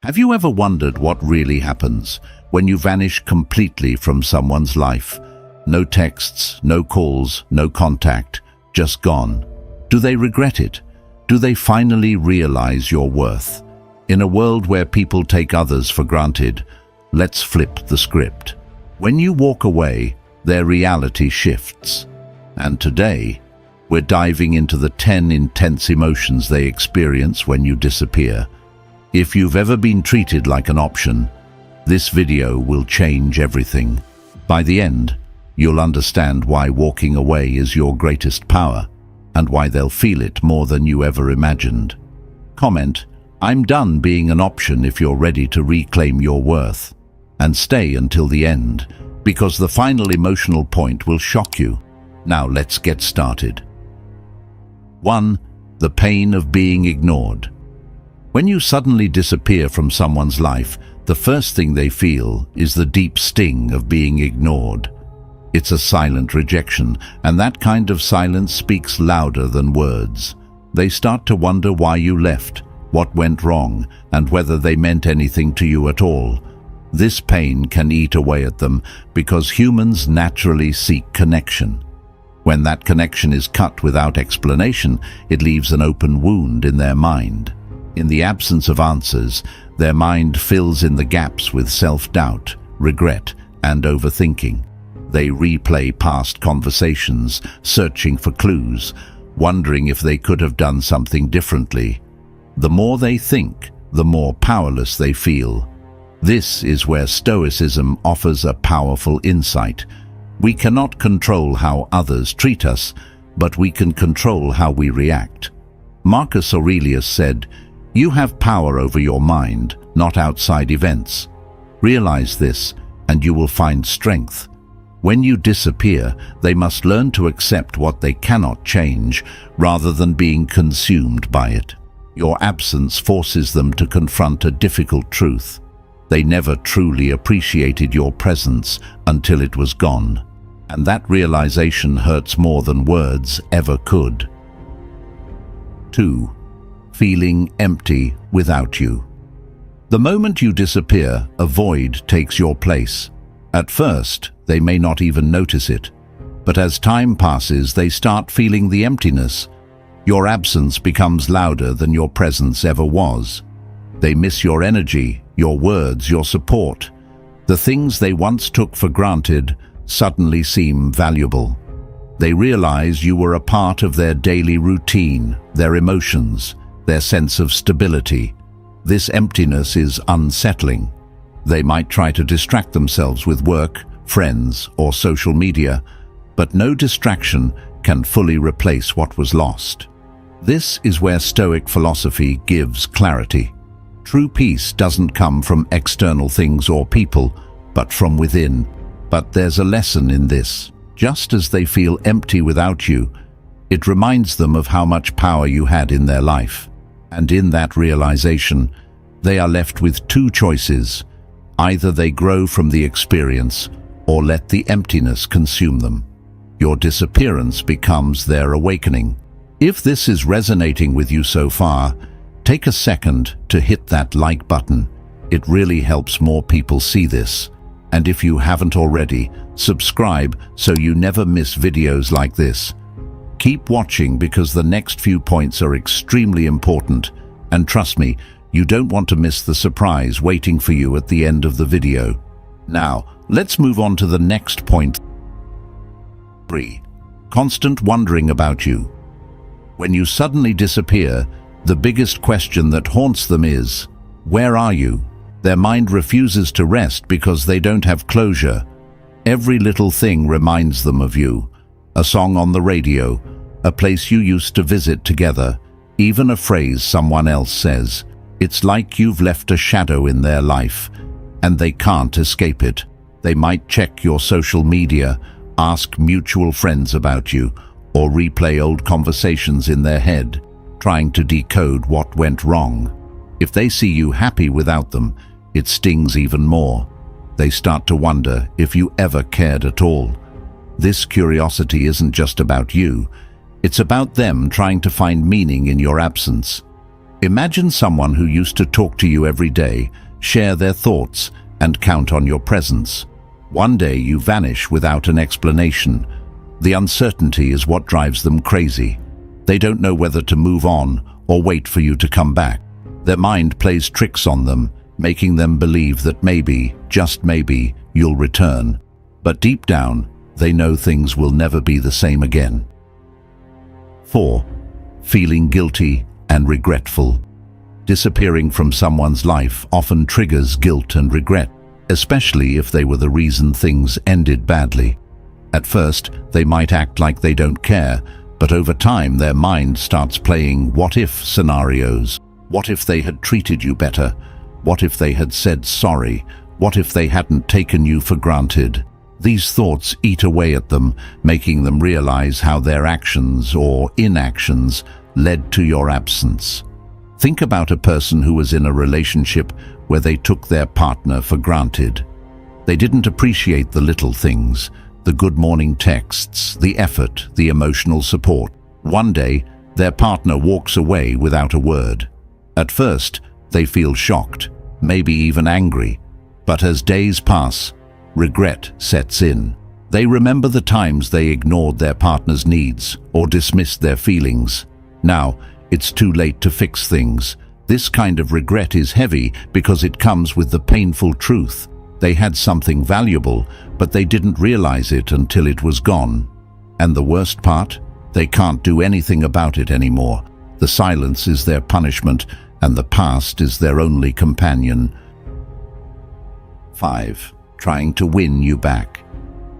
Have you ever wondered what really happens when you vanish completely from someone's life? No texts, no calls, no contact, just gone. Do they regret it? Do they finally realize your worth? In a world where people take others for granted, let's flip the script. When you walk away, their reality shifts. And today, we're diving into the 10 intense emotions they experience when you disappear. If you've ever been treated like an option, this video will change everything. By the end, you'll understand why walking away is your greatest power, and why they'll feel it more than you ever imagined. Comment, "I'm done being an option," if you're ready to reclaim your worth. And stay until the end, because the final emotional point will shock you. Now let's get started. 1. The pain of being ignored. When you suddenly disappear from someone's life, the first thing they feel is the deep sting of being ignored. It's a silent rejection, and that kind of silence speaks louder than words. They start to wonder why you left, what went wrong, and whether they meant anything to you at all. This pain can eat away at them because humans naturally seek connection. When that connection is cut without explanation, it leaves an open wound in their mind. In the absence of answers, their mind fills in the gaps with self-doubt, regret, and overthinking. They replay past conversations, searching for clues, wondering if they could have done something differently. The more they think, the more powerless they feel. This is where Stoicism offers a powerful insight. We cannot control how others treat us, but we can control how we react. Marcus Aurelius said, "You have power over your mind, not outside events. Realize this, and you will find strength." When you disappear, they must learn to accept what they cannot change, rather than being consumed by it. Your absence forces them to confront a difficult truth. They never truly appreciated your presence until it was gone. And that realization hurts more than words ever could. 2. Feeling empty without you. The moment you disappear, a void takes your place. At first, they may not even notice it. But as time passes, they start feeling the emptiness. Your absence becomes louder than your presence ever was. They miss your energy, your words, your support. The things they once took for granted suddenly seem valuable. They realize you were a part of their daily routine, their emotions, their sense of stability. This emptiness is unsettling. They might try to distract themselves with work, friends, or social media, but no distraction can fully replace what was lost. This is where Stoic philosophy gives clarity. True peace doesn't come from external things or people, but from within. But there's a lesson in this. Just as they feel empty without you, it reminds them of how much power you had in their life. And in that realization, they are left with two choices. Either they grow from the experience, or let the emptiness consume them. Your disappearance becomes their awakening. If this is resonating with you so far, take a second to hit that like button. It really helps more people see this. And if you haven't already, subscribe so you never miss videos like this. Keep watching because the next few points are extremely important. And trust me, you don't want to miss the surprise waiting for you at the end of the video. Now, let's move on to the next point. 3. Constant wondering about you. When you suddenly disappear, the biggest question that haunts them is, where are you? Their mind refuses to rest because they don't have closure. Every little thing reminds them of you. A song on the radio, a place you used to visit together, even a phrase someone else says. It's like you've left a shadow in their life, and they can't escape it. They might check your social media, ask mutual friends about you, or replay old conversations in their head, trying to decode what went wrong. If they see you happy without them, it stings even more. They start to wonder if you ever cared at all. This curiosity isn't just about you. It's about them trying to find meaning in your absence. Imagine someone who used to talk to you every day, share their thoughts, and count on your presence. One day you vanish without an explanation. The uncertainty is what drives them crazy. They don't know whether to move on or wait for you to come back. Their mind plays tricks on them, making them believe that maybe, just maybe, you'll return. But deep down, they know things will never be the same again. 4. Feeling guilty and regretful. Disappearing from someone's life often triggers guilt and regret, especially if they were the reason things ended badly. At first, they might act like they don't care, but over time their mind starts playing what-if scenarios. What if they had treated you better? What if they had said sorry? What if they hadn't taken you for granted? These thoughts eat away at them, making them realize how their actions or inactions led to your absence. Think about a person who was in a relationship where they took their partner for granted. They didn't appreciate the little things, the good morning texts, the effort, the emotional support. One day, their partner walks away without a word. At first, they feel shocked, maybe even angry. But as days pass, regret sets in. They remember the times they ignored their partner's needs or dismissed their feelings. Now, it's too late to fix things. This kind of regret is heavy because it comes with the painful truth. They had something valuable, but they didn't realize it until it was gone. And the worst part? They can't do anything about it anymore. The silence is their punishment, and the past is their only companion. 5. Trying to win you back.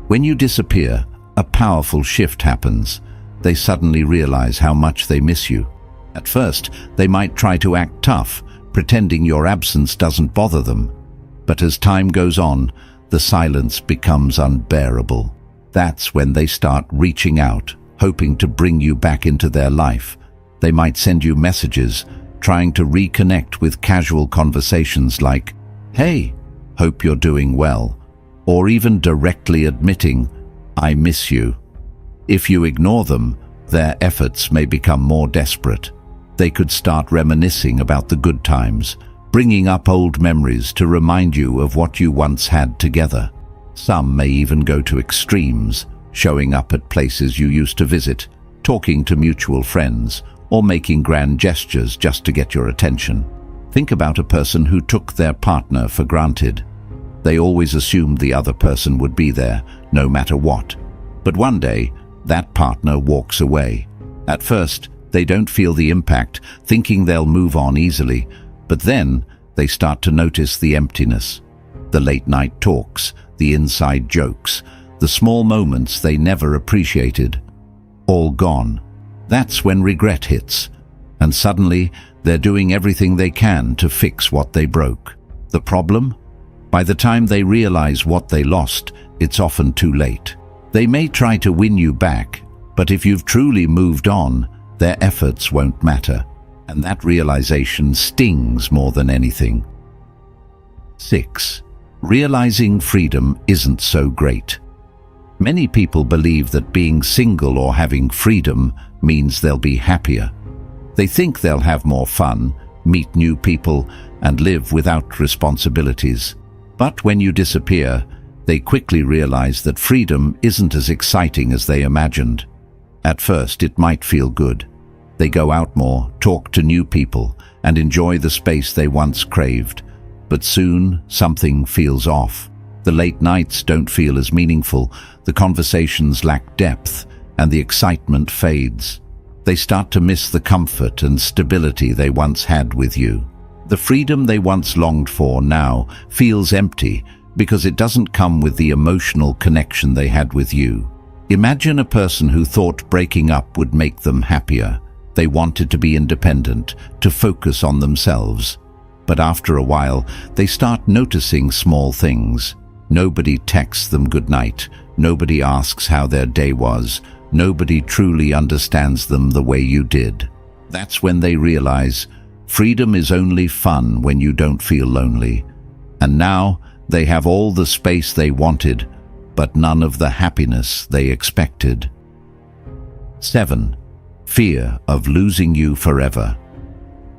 When you disappear, a powerful shift happens. They suddenly realize how much they miss you. At first, they might try to act tough, pretending your absence doesn't bother them. But as time goes on, the silence becomes unbearable. That's when they start reaching out, hoping to bring you back into their life. They might send you messages, trying to reconnect with casual conversations like, "Hey, hope you're doing well," or even directly admitting, "I miss you." If you ignore them, their efforts may become more desperate. They could start reminiscing about the good times, bringing up old memories to remind you of what you once had together. Some may even go to extremes, showing up at places you used to visit, talking to mutual friends, or making grand gestures just to get your attention. Think about a person who took their partner for granted. They always assumed the other person would be there, no matter what. But one day, that partner walks away. At first, they don't feel the impact, thinking they'll move on easily. But then, they start to notice the emptiness. The late-night talks, the inside jokes, the small moments they never appreciated. All gone. That's when regret hits. And suddenly, they're doing everything they can to fix what they broke. The problem? By the time they realize what they lost, it's often too late. They may try to win you back, but if you've truly moved on, their efforts won't matter. And that realization stings more than anything. 6. Realizing freedom isn't so great. Many people believe that being single or having freedom means they'll be happier. They think they'll have more fun, meet new people, and live without responsibilities. But when you disappear, they quickly realize that freedom isn't as exciting as they imagined. At first, it might feel good. They go out more, talk to new people, and enjoy the space they once craved. But soon, something feels off. The late nights don't feel as meaningful, the conversations lack depth, and the excitement fades. They start to miss the comfort and stability they once had with you. The freedom they once longed for now feels empty because it doesn't come with the emotional connection they had with you. Imagine a person who thought breaking up would make them happier. They wanted to be independent, to focus on themselves. But after a while, they start noticing small things. Nobody texts them goodnight. Nobody asks how their day was. Nobody truly understands them the way you did. That's when they realize freedom is only fun when you don't feel lonely. And now they have all the space they wanted, but none of the happiness they expected. 7. Fear of losing you forever.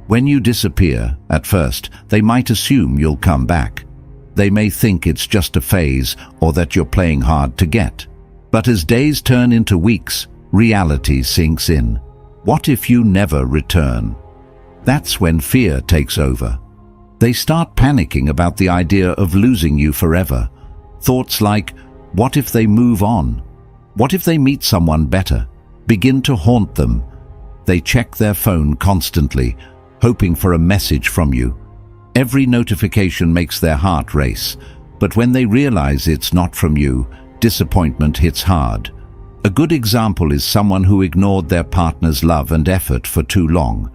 When you disappear, at first, they might assume you'll come back. They may think it's just a phase or that you're playing hard to get. But as days turn into weeks, reality sinks in. What if you never return? That's when fear takes over. They start panicking about the idea of losing you forever. Thoughts like, what if they move on? What if they meet someone better? Begin to haunt them. They check their phone constantly, hoping for a message from you. Every notification makes their heart race, but when they realize it's not from you, disappointment hits hard. A good example is someone who ignored their partner's love and effort for too long.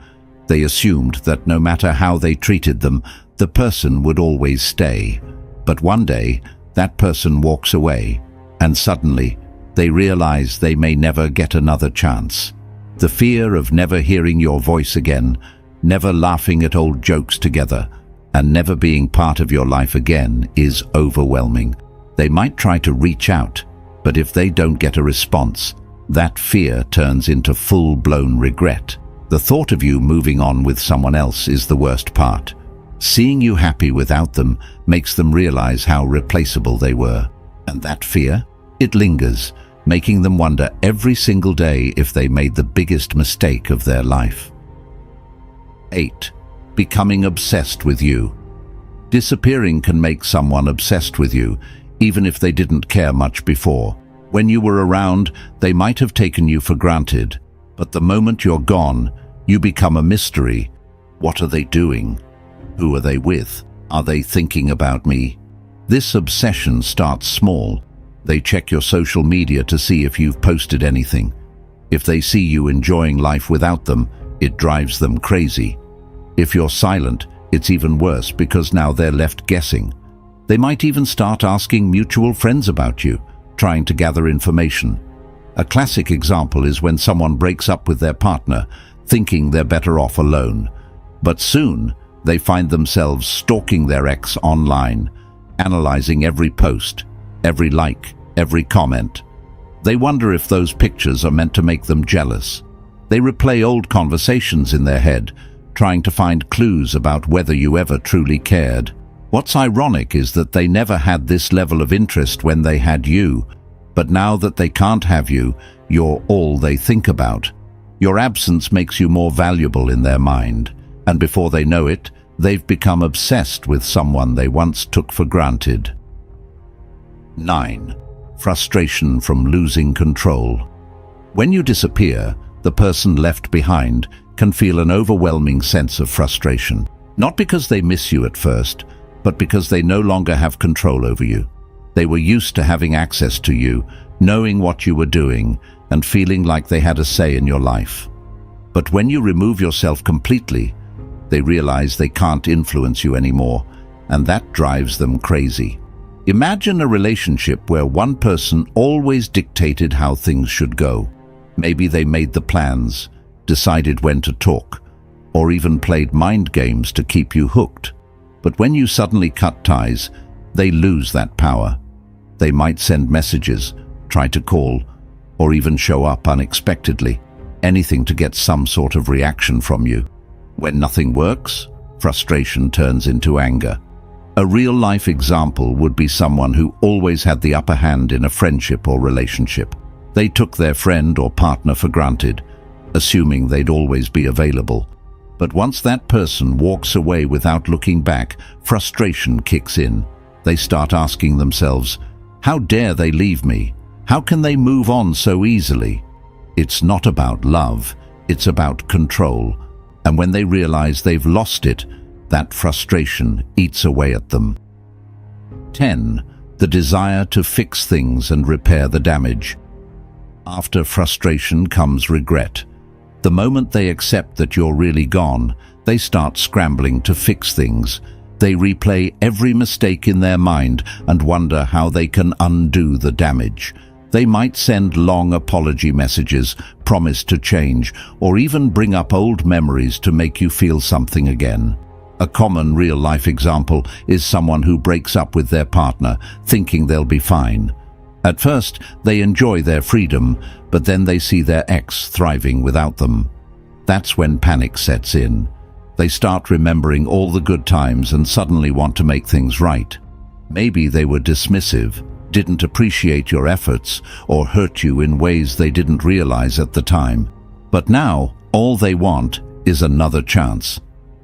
They assumed that no matter how they treated them, the person would always stay. But one day, that person walks away, and suddenly, they realize they may never get another chance. The fear of never hearing your voice again, never laughing at old jokes together, and never being part of your life again is overwhelming. They might try to reach out, but if they don't get a response, that fear turns into full-blown regret. The thought of you moving on with someone else is the worst part. Seeing you happy without them makes them realize how replaceable they were. And that fear? It lingers, making them wonder every single day if they made the biggest mistake of their life. 8. Becoming obsessed with you. Disappearing can make someone obsessed with you, even if they didn't care much before. When you were around, they might have taken you for granted, but the moment you're gone, you become a mystery. What are they doing? Who are they with? Are they thinking about me? This obsession starts small. They check your social media to see if you've posted anything. If they see you enjoying life without them, it drives them crazy. If you're silent, it's even worse because now they're left guessing. They might even start asking mutual friends about you, trying to gather information. A classic example is when someone breaks up with their partner, thinking they're better off alone. But soon, they find themselves stalking their ex online, analyzing every post, every like, every comment. They wonder if those pictures are meant to make them jealous. They replay old conversations in their head, trying to find clues about whether you ever truly cared. What's ironic is that they never had this level of interest when they had you. But now that they can't have you, you're all they think about. Your absence makes you more valuable in their mind, and before they know it, they've become obsessed with someone they once took for granted. 9. Frustration from losing control. When you disappear, the person left behind can feel an overwhelming sense of frustration. Not because they miss you at first, but because they no longer have control over you. They were used to having access to you, knowing what you were doing, and feeling like they had a say in your life. But when you remove yourself completely, they realize they can't influence you anymore, and that drives them crazy. Imagine a relationship where one person always dictated how things should go. Maybe they made the plans, decided when to talk, or even played mind games to keep you hooked. But when you suddenly cut ties, they lose that power. They might send messages, try to call, or even show up unexpectedly, anything to get some sort of reaction from you. When nothing works, frustration turns into anger. A real-life example would be someone who always had the upper hand in a friendship or relationship. They took their friend or partner for granted, assuming they'd always be available. But once that person walks away without looking back, frustration kicks in. They start asking themselves, how dare they leave me? How can they move on so easily? It's not about love, it's about control. And when they realize they've lost it, that frustration eats away at them. 10. The desire to fix things and repair the damage. After frustration comes regret. The moment they accept that you're really gone, they start scrambling to fix things. They replay every mistake in their mind and wonder how they can undo the damage. They might send long apology messages, promise to change, or even bring up old memories to make you feel something again. A common real-life example is someone who breaks up with their partner, thinking they'll be fine. At first, they enjoy their freedom, but then they see their ex thriving without them. That's when panic sets in. They start remembering all the good times and suddenly want to make things right. Maybe they were dismissive, didn't appreciate your efforts, or hurt you in ways they didn't realize at the time. But now, all they want is another chance.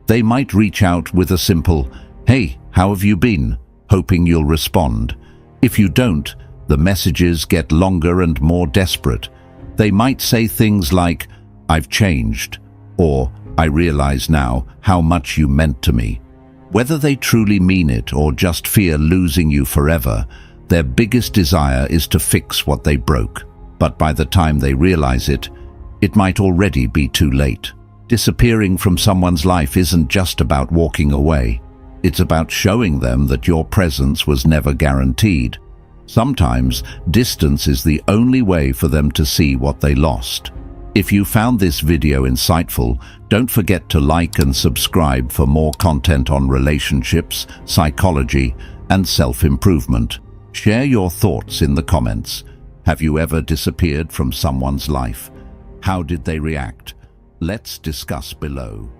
They might reach out with a simple, "Hey, how have you been?" hoping you'll respond. If you don't, the messages get longer and more desperate. They might say things like, "I've changed," or "I realize now how much you meant to me." Whether they truly mean it or just fear losing you forever, their biggest desire is to fix what they broke. But by the time they realize it, it might already be too late. Disappearing from someone's life isn't just about walking away. It's about showing them that your presence was never guaranteed. Sometimes, distance is the only way for them to see what they lost. If you found this video insightful, don't forget to like and subscribe for more content on relationships, psychology, and self-improvement. Share your thoughts in the comments. Have you ever disappeared from someone's life? How did they react? Let's discuss below.